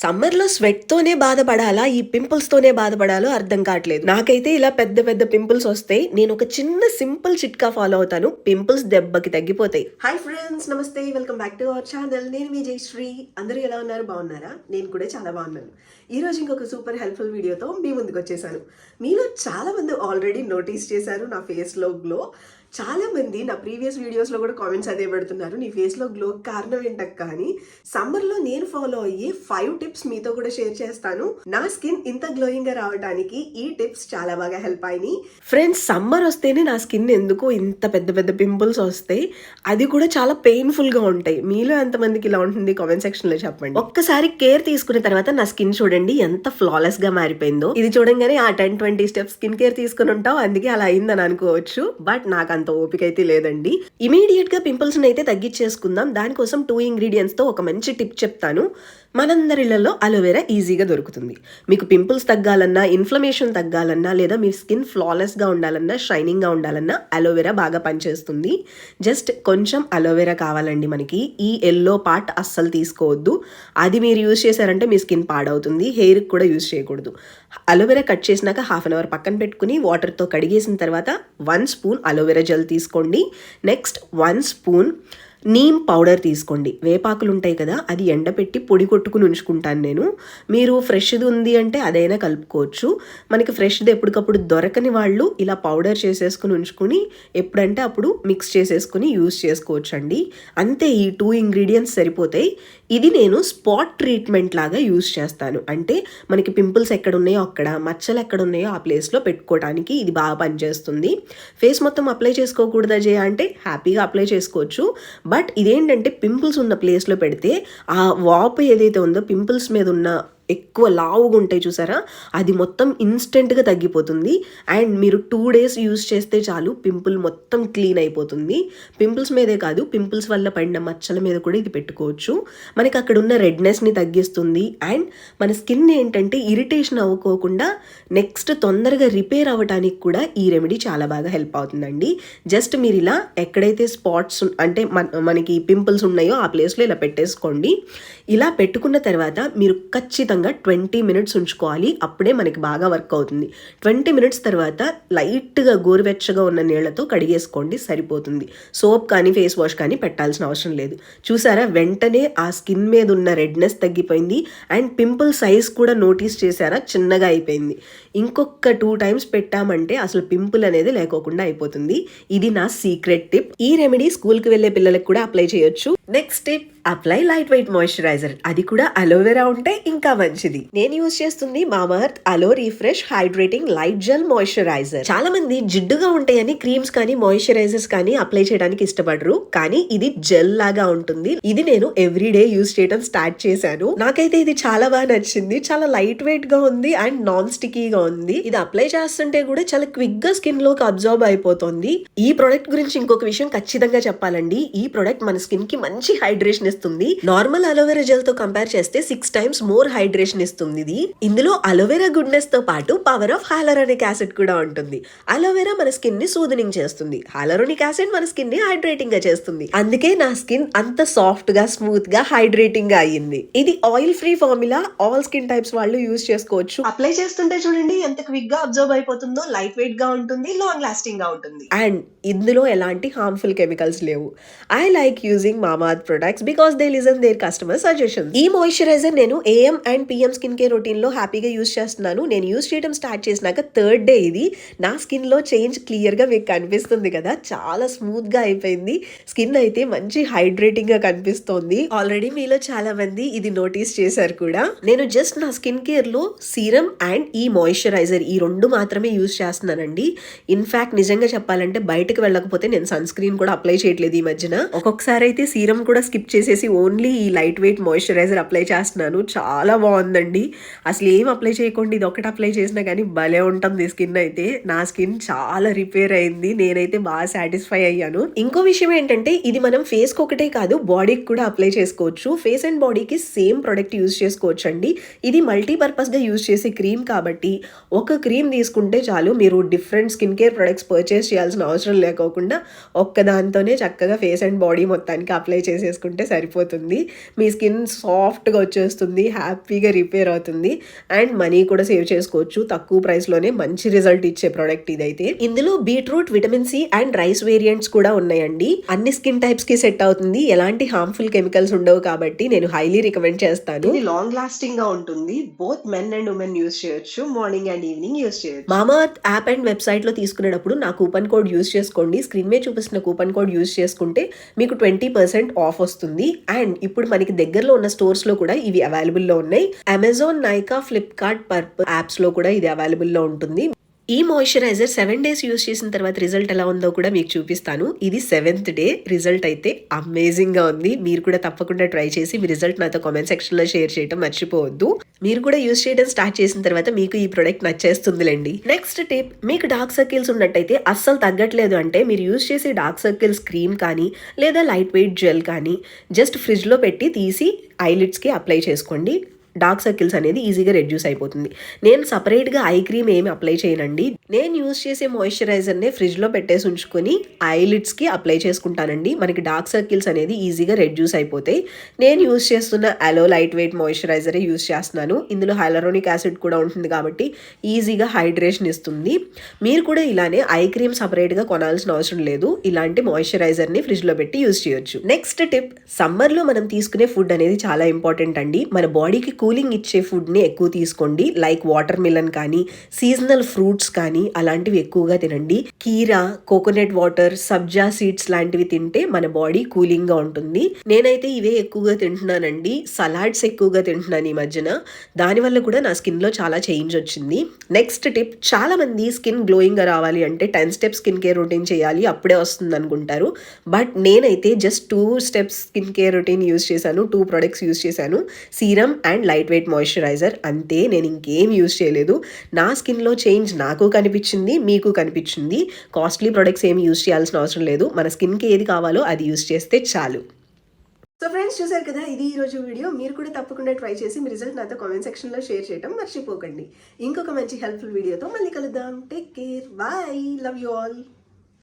సమ్మర్‌లో స్వెట్‌తోనే బాధపడాలా? ఈ పింపుల్స్‌తోనే బాధపడాలో అర్థం కావట్లేదు. నాకైతే ఇలా పెద్ద పెద్ద పింపుల్స్ వస్తాయి. నేనొక చిన్న సింపుల్ చిట్కా ఫాలో అవుతాను. పింపుల్స్ దెబ్బకి తగ్గిపోతాయి. Hi friends! నమస్తే. Welcome back to our channel. నేను మీ జయశ్రీ. అందరూ ఎలా ఉన్నారు? బాగున్నారా? నేను కూడా చాలా బాగున్నాను. ఈరోజు ఇంకొక సూపర్ హెల్ప్‌ఫుల్ వీడియోతో మీ ముందుకొచ్చేసాను. మీలో చాలా మంది ఆల్రెడీ నోటీస్ చేశారు నా ఫేస్‌లో గ్లో. చాలా మంది నా ప్రీవియస్ వీడియోస్లో కూడా కామెంట్స్ అదే పెడుతున్నారు. నీ ఫేస్లో గ్లో కారణం ఏంటక్క అని. సమ్మర్లో నేను ఫాలో అయ్యే 5 టిప్స్ మీతో కూడా షేర్ చేస్తాను. నా స్కిన్ ఇంత గ్లోయింగ్ గా రావడానికి ఈ టిప్స్ చాలా బాగా హెల్ప్ అయినాయి. ఫ్రెండ్స్, సమ్మర్ వస్తేనే నా స్కిన్ ఎందుకో ఇంత పెద్ద పెద్ద పింపుల్స్ వస్తాయి. అది కూడా చాలా పెయిన్ఫుల్ గా ఉంటాయి. మీలో ఎంతమందికి ఇలా ఉంటుంది కామెంట్ సెక్షన్ లో చెప్పండి. ఒక్కసారి కేర్ తీసుకున్న తర్వాత నా స్కిన్ చూడండి ఎంత ఫ్లాలెస్ గా మారిపోయిందో. ఇది చూడంగానే ఆ 10-20 స్టెప్స్ స్కిన్ కేర్ తీసుకుని ఉంటావు, అందుకే అలా అయిందని అనుకోవచ్చు. బట్ నాకు అంత ఓపిక అయితే లేదండి. ఇమీడియట్ గా పింపుల్స్ అయితే తగ్గించేసుకుందాం. దానికోసం 2 ఇంగ్రీడియంట్స్ తో ఒక మంచి టిప్ చెప్తాను. మనందరిళ్లలో అలోవెరా ఈజీగా దొరుకుతుంది. మీకు పింపుల్స్ తగ్గాలన్నా, ఇన్ఫ్లమేషన్ తగ్గాలన్నా, లేదా మీ స్కిన్ ఫ్లాలెస్ గా ఉండాలన్నా, షైనింగ్ గా ఉండాలన్నా అలోవెరా బాగా పనిచేస్తుంది. జస్ట్ కొంచెం అలోవెరా కావాలండి మనకి. ఈ ఎల్లో పార్ట్ అస్సలు తీసుకోవద్దు. అది మీరు యూజ్ చేశారంటే మీ స్కిన్ పాడవుతుంది. హెయిర్ కూడా యూజ్ చేయకూడదు. అలోవెరా కట్ చేసినాక హాఫ్ అన్ అవర్ పక్కన పెట్టుకుని వాటర్తో కడిగేసిన తర్వాత 1 స్పూన్ అలోవెరా జెల్ తీసుకోండి. నెక్స్ట్ 1 స్పూన్ నీమ్ పౌడర్ తీసుకోండి. వేపాకులు ఉంటాయి కదా, అది ఎండపెట్టి పొడి కొట్టుకుని ఉంచుకుంటాను నేను. మీరు ఫ్రెష్ది ఉంది అంటే అదైనా కలుపుకోవచ్చు. మనకి ఫ్రెష్ది ఎప్పటికప్పుడు దొరకని వాళ్ళు ఇలా పౌడర్ చేసేసుకుని ఉంచుకుని ఎప్పుడంటే అప్పుడు మిక్స్ చేసేసుకుని యూజ్ చేసుకోవచ్చు అండి. అంతే, ఈ 2 ఇంగ్రీడియంట్స్ సరిపోతాయి. ఇది నేను స్పాట్ ట్రీట్మెంట్ లాగా యూజ్ చేస్తాను. అంటే మనకి పింపుల్స్ ఎక్కడ ఉన్నాయో అక్కడ, మచ్చలు ఎక్కడ ఉన్నాయో ఆ ప్లేస్లో పెట్టుకోవడానికి ఇది బాగా పనిచేస్తుంది. ఫేస్ మొత్తం అప్లై చేసుకోకూడదా జయ అంటే హ్యాపీగా అప్లై చేసుకోవచ్చు. బట్ ఇదేంటంటే పింపుల్స్ ఉన్న ప్లేస్లో పెడితే ఆ వాపు ఏదైతే ఉందో పింపుల్స్ మీద ఉన్న ఎక్కువ లావుగా ఉంటాయి చూసారా, అది మొత్తం ఇన్స్టెంట్గా తగ్గిపోతుంది. అండ్ మీరు 2 డేస్ యూజ్ చేస్తే చాలు పింపుల్ మొత్తం క్లీన్ అయిపోతుంది. పింపుల్స్ మీదే కాదు, పింపుల్స్ వల్ల పడిన మచ్చల మీద కూడా ఇది పెట్టుకోవచ్చు. మనకి అక్కడ ఉన్న రెడ్నెస్ని తగ్గిస్తుంది. అండ్ మన స్కిన్ ఏంటంటే ఇరిటేషన్ అవ్వకోకుండా నెక్స్ట్ తొందరగా రిపేర్ అవ్వడానికి కూడా ఈ రెమెడీ చాలా బాగా హెల్ప్ అవుతుందండి. జస్ట్ మీరు ఇలా ఎక్కడైతే స్పాట్స్ అంటే మనకి పింపుల్స్ ఉన్నాయో ఆ ప్లేస్లో ఇలా పెట్టేసుకోండి. ఇలా పెట్టుకున్న తర్వాత మీరు ఖచ్చితంగా 20 మినిట్స్ ఉంచుకోవాలి. అప్పుడే మనకి బాగా వర్క్ అవుతుంది. 20 మినిట్స్ తర్వాత లైట్గా గోరువెచ్చగా ఉన్న నీళ్లతో కడిగేసుకోండి, సరిపోతుంది. సోప్ కానీ ఫేస్ వాష్ కానీ పెట్టాల్సిన అవసరం లేదు. చూసారా, వెంటనే ఆ స్కిన్ మీద ఉన్న రెడ్నెస్ తగ్గిపోయింది. అండ్ పింపుల్ సైజ్ కూడా నోటీస్ చేశారా, చిన్నగా అయిపోయింది. ఇంకొక 2 టైమ్స్ పెట్టామంటే అసలు పింపుల్ అనేది లేకోకుండా అయిపోతుంది. ఇది నా సీక్రెట్ టిప్. ఈ రెమెడీ స్కూల్కి వెళ్ళే పిల్లలకు కూడా అప్లై చేయొచ్చు. Next tip, apply lightweight moisturiser. అది కూడా అలోవెరా ఉంటే ఇంకా మంచిది. నేను యూజ్ చేస్తుంది Mamaearth aloe refresh hydrating light gel moisturiser. చాలా మంది జిడ్డుగా ఉంటాయని క్రీమ్స్ కానీ మాయిశ్చరైజర్స్ కానీ అప్లై చేయడానికి ఇష్టపడరు, కానీ ఇది జెల్ లాగా ఉంటుంది. ఇది నేను ఎవ్రీడే యూజ్ చేయడం స్టార్ట్ చేశాను. నాకైతే ఇది చాలా బాగా నచ్చింది. చాలా లైట్ వెయిట్ గా ఉంది అండ్ నాన్ స్టికీగా ఉంది. ఇది అప్లై చేస్తుంటే కూడా చాలా క్విక్ గా స్కిన్ లోకి అబ్జర్వ్ అయిపోతుంది. ఈ ప్రొడక్ట్ గురించి ఇంకొక విషయం ఖచ్చితంగా చెప్పాలండి. ఈ ప్రొడక్ట్ మన స్కిన్ కి మంచి హైడ్రేషన్ ఇస్తుంది. నార్మల్ అలోవెరా జెల్ తో కంపేర్ చేస్తే 6 టైమ్స్ మోర్ హైడ్రేషన్ ఇస్తుంది ఇది. ఇందులో అలోవెరా గుడ్నెస్ తో పాటు పవర్ ఆఫ్ హైలూరోనిక్ యాసిడ్ కూడా ఉంటుంది. అలోవెరా మన స్కిన్ ని సూదనింగ్ చేస్తుంది. హైలూరోనిక్ యాసిడ్ మన స్కిన్ ని హైడ్రేటింగ్ గా చేస్తుంది. అందుకే నా స్కిన్ అంత సాఫ్ట్ గా, స్మూత్ గా, హైడ్రేటింగ్ గా అయ్యింది. ఇది oil free formula. All skin types వాళ్ళు యూజ్ చేసుకోవచ్చు. అప్లై చేస్తుంటే చూడండి ఎంత క్విక్ గా అబ్జర్వ్ అయిపోతుందో. లైట్ వెయిట్ గా ఉంటుంది, లాంగ్ లాస్టింగ్ గా ఉంటుంది. అండ్ ఇందులో ఎలాంటి హార్మ్ఫుల్ కెమికల్స్ లేవు. I like using Mamaearth products because they listen their customer suggestions. ఈ మాయిశ్చరైజర్ నేను AM and PM skin care routine లో హ్యాపీగా యూజ్ చేస్తున్నాను. నేను యూజ్ చేయడం స్టార్ట్ చేసినాక 3rd డే ఇది. నా స్కిన్ లో చేంజ్ క్లియర్ గా మీకు కనిపిస్తుంది కదా, చాలా స్మూత్ గా అయిపోయింది. స్కిన్ అయితే మంచి హైడ్రేటింగ్ గా కనిపిస్తోంది. ఆల్రెడీ మీలో చాలా మంది ఇది నోటీస్ చేశారు కూడా. నేను జస్ట్ నా స్కిన్ కేర్ లో సీరం అండ్ ఈ మాయిశ్చరైజర్ ఈ 2 మాత్రమే యూజ్ చేస్తున్నానండి. ఇన్ఫాక్ట్ నిజంగా చెప్పాలంటే బయటకు వెళ్ళకపోతే నేను సన్ స్క్రీన్ కూడా అప్లై చేయట్లేదు ఈ మధ్యన. ఒక్కొక్కసారి అయితే సీరం కూడా స్కిప్ చేసేసి ఓన్లీ ఈ లైట్ వెయిట్ మాయిశ్చరైజర్ అప్లై చేస్తున్నాను. చాలా బాగుందండి. అసలు ఏం అప్లై చేయకుండా ఇది ఒకటి అప్లై చేసినా కానీ భలే ఉంటుంది స్కిన్ అయితే. నా స్కిన్ చాలా రిపేర్ అయింది. నేనైతే బాగా సాటిస్ఫై అయ్యాను. ఇంకో విషయం ఏంటంటే ఇది మనం ఫేస్ కి ఒకటే కాదు, బాడీకి కూడా అప్లై చేసుకోవచ్చు. ఫేస్ అండ్ బాడీకి సేమ్ ప్రొడక్ట్ యూజ్ చేసుకోవచ్చు అండి. ఇది మల్టీపర్పస్ గా యూజ్ చేసే క్రీమ్ కాబట్టి ఒక క్రీమ్ తీసుకుంటే చాలు. మీరు different skin care products purchase చేయాల్సిన అవసరం లేకోకుండా ఒక్క దాంతోనే చక్కగా ఫేస్ అండ్ బాడీ మొత్తానికి అప్లై చేసేసుకుంటే సరిపోతుంది. మీ స్కిన్ సాఫ్ట్గా వచ్చేస్తుంది, హ్యాపీగా రిపేర్ అవుతుంది అండ్ మనీ కూడా సేవ్ చేసుకోవచ్చు. తక్కువ ప్రైస్లోనే మంచి రిజల్ట్ ఇచ్చే ప్రోడక్ట్ ఇదైతే. ఇందులో beetroot, vitamin C and rice variants కూడా ఉన్నాయండి. అన్ని స్కిన్ టైప్స్ కి సెట్ అవుతుంది. ఎలాంటి హార్మ్ఫుల్ కెమికల్స్ ఉండవు కాబట్టి నేను హైలీ రికమెండ్ చేస్తాను. ఇది లాంగ్ లాస్టింగ్ గా ఉంటుంది. Both men and women use చేయొచ్చు. మార్నింగ్ అండ్ ఈవినింగ్ యూస్ చేయొచ్చు. మామాఅర్త్ యాప్ అండ్ వెబ్సైట్ లో తీసుకునేటప్పుడు నా కూపన్ కోడ్ యూస్ చేసుకోండి. స్క్రీన్ మీద చూపిస్తున్న కూపన్ కోడ్ యూస్ చేసుకుంటే మీకు 20% ఆఫ్ వస్తుంది. అండ్ ఇప్పుడు మనకి దగ్గరలో ఉన్న స్టోర్స్ లో కూడా ఇవి అవైలబుల్ లో ఉన్నాయి. Amazon, Nykaa, Flipkart, purple apps లో కూడా ఇది అవైలబుల్ లో ఉంటుంది. ఈ మాయిశ్చరైజర్ 7 days యూస్ చేసిన తర్వాత రిజల్ట్ ఎలా ఉందో కూడా మీకు చూపిస్తాను. ఇది 7th డే. రిజల్ట్ అయితే అమేజింగ్ గా ఉంది. మీరు కూడా తప్పకుండా ట్రై చేసి మీ రిజల్ట్ నాతో కామెంట్ సెక్షన్ లో షేర్ చేయడం మర్చిపోవద్దు. మీరు కూడా యూస్ చేయడం స్టార్ట్ చేసిన తర్వాత మీకు ఈ ప్రొడక్ట్ నచ్చేస్తుందిలేండి. నెక్స్ట్ టిప్, మీకు డార్క్ సర్కిల్స్ ఉన్నట్టయితే అస్సలు తగ్గట్లేదు అంటే మీరు యూస్ చేసే డార్క్ సర్కిల్స్ క్రీమ్ కానీ లేదా లైట్ వెయిట్ జెల్ కానీ జస్ట్ ఫ్రిడ్జ్ లో పెట్టి తీసి ఐలిడ్స్ కి అప్లై చేసుకోండి. డార్క్ సర్కిల్స్ అనేది ఈజీగా రెడ్యూస్ అయిపోతుంది. నేను సపరేట్గా ఐ క్రీమ్ ఏమి అప్లై చేయనండి. నేను యూస్ చేసే మాయిశ్చరైజర్నే ఫ్రిడ్జ్లో పెట్టేసి ఉంచుకొని ఐలిడ్స్కి అప్లై చేసుకుంటానండి. మనకి డార్క్ సర్కిల్స్ అనేది ఈజీగా రెడ్యూస్ అయిపోతాయి. నేను యూస్ చేస్తున్న అలో లైట్ వెయిట్ మాయిశ్చరైజరే యూస్ చేస్తున్నాను. ఇందులో హైలరోనిక్ యాసిడ్ కూడా ఉంటుంది కాబట్టి ఈజీగా హైడ్రేషన్ ఇస్తుంది. మీరు కూడా ఇలానే ఐ క్రీమ్ సపరేట్గా కొనాల్సిన అవసరం లేదు. ఇలాంటి మాయిశ్చరైజర్ని ఫ్రిడ్జ్లో పెట్టి యూస్ చేయొచ్చు. నెక్స్ట్ టిప్, సమ్మర్లో మనం తీసుకునే ఫుడ్ అనేది చాలా ఇంపార్టెంట్ అండి. మన బాడీకి కూలింగ్ ఇచ్చే ఫుడ్ని ఎక్కువ తీసుకోండి. లైక్ వాటర్ మిలన్ కానీ, సీజనల్ ఫ్రూట్స్ కానీ అలాంటివి ఎక్కువగా తినండి. కీరా, కోకోనట్ వాటర్, సబ్జా సీడ్స్ లాంటివి తింటే మన బాడీ కూలింగ్ గా ఉంటుంది. నేనైతే ఇవే ఎక్కువగా తింటున్నానండి. సలాడ్స్ ఎక్కువగా తింటున్నాను ఈ మధ్యన. దానివల్ల కూడా నా స్కిన్ లో చాలా చేంజ్ వచ్చింది. నెక్స్ట్ టిప్, చాలా మంది స్కిన్ గ్లోయింగ్ గా రావాలి అంటే 10 steps స్కిన్ కేర్ రొటీన్ చేయాలి అప్పుడే వస్తుంది అనుకుంటారు. బట్ నేనైతే just 2 steps skin care routine use చేశాను. 2 products యూస్ చేశాను, serum and light weight moisturiser. అంతే, నేను ఇంకేం యూస్ చేయలేదు. నా స్కిన్లో చేంజ్ నాకు కనిపించింది, మీకు కనిపించింది. కాస్ట్లీ ప్రొడక్ట్స్ ఏమి యూస్ చేయాల్సిన అవసరం లేదు. మన స్కిన్కి ఏది కావాలో అది యూస్ చేస్తే చాలు. సో ఫ్రెండ్స్, చూసారు కదా, ఇది ఈరోజు వీడియో. మీరు కూడా తప్పకుండా ట్రై చేసి మీ రిజల్ట్ నాతో కామెంట్ సెక్షన్లో షేర్ చేయడం మర్చిపోకండి. ఇంకొక మంచి హెల్ప్ఫుల్ వీడియోతో మళ్ళీ కలుద్దాం. Take care, bye, love you all.